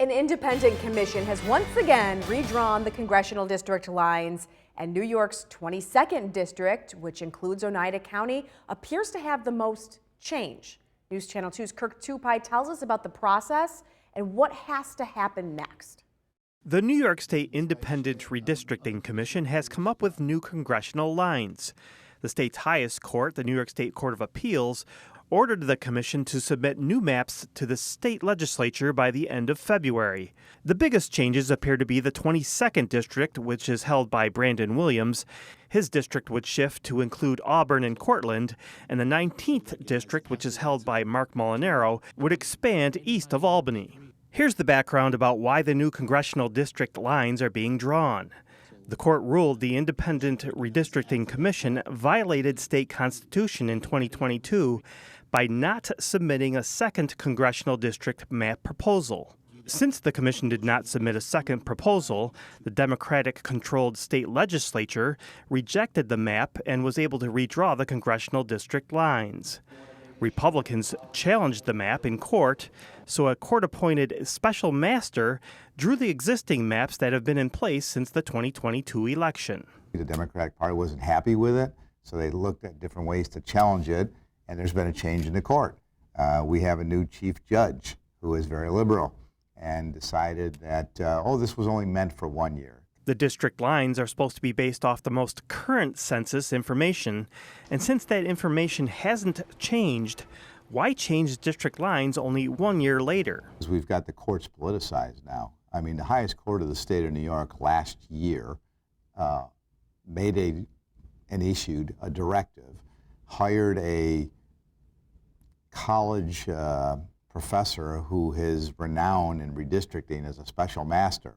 An independent commission has once again redrawn the congressional district lines, and New York's 22nd district, which includes Oneida County, appears to have the most change. News Channel 2's Kirk Tupai tells us about the process and what has to happen next. The New York State Independent Redistricting Commission has come up with new congressional lines. The state's highest court, the New York State Court of Appeals, ordered the commission to submit new maps to the state legislature by the end of February. The biggest changes appear to be the 22nd district, which is held by Brandon Williams. His district would shift to include Auburn and Cortland, and the 19th district, which is held by Mark Molinaro, would expand east of Albany. Here's the background about why the new congressional district lines are being drawn. The court ruled the Independent Redistricting Commission violated state constitution in 2022 by not submitting a second congressional district map proposal. Since the commission did not submit a second proposal, the Democratic-controlled state legislature rejected the map and was able to redraw the congressional district lines. Republicans challenged the map in court, so a court-appointed special master drew the existing maps that have been in place since the 2022 election. The Democratic Party wasn't happy with it, so they looked at different ways to challenge it, and there's been a change in the court. We have a new chief judge who is very liberal and decided that, this was only meant for 1 year. The district lines are supposed to be based off the most current census information, and since that information hasn't changed, why change district lines only 1 year later? We've got the courts politicized now. I mean, the highest court of the state of New York last year issued a directive, hired a college professor who is renowned in redistricting as a special master,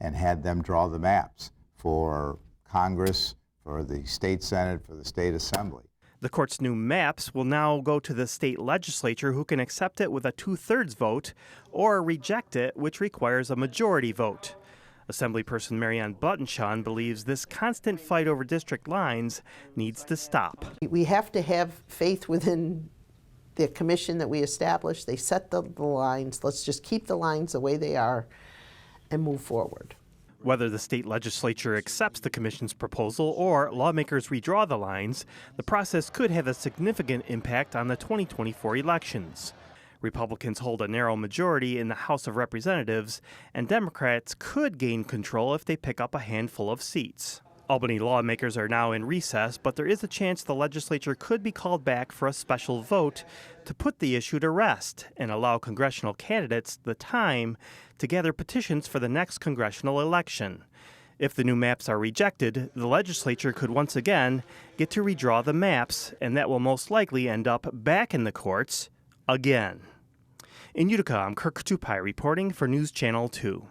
and had them draw the maps for Congress, for the state Senate, for the state assembly. The court's new maps will now go to the state legislature, who can accept it with a 2/3 vote or reject it, which requires a majority vote. Assemblyperson Marianne Buttonshaw believes this constant fight over district lines needs to stop. We have to have faith within the commission that we established. They set the lines. Let's just keep the lines the way they are and move forward. Whether the state legislature accepts the commission's proposal or lawmakers redraw the lines, the process could have a significant impact on the 2024 elections. Republicans hold a narrow majority in the House of Representatives, and Democrats could gain control if they pick up a handful of seats. Albany lawmakers are now in recess, but there is a chance the legislature could be called back for a special vote to put the issue to rest and allow congressional candidates the time to gather petitions for the next congressional election. If the new maps are rejected, the legislature could once again get to redraw the maps, and that will most likely end up back in the courts again. In Utica, I'm Kirk Tupai reporting for News Channel 2.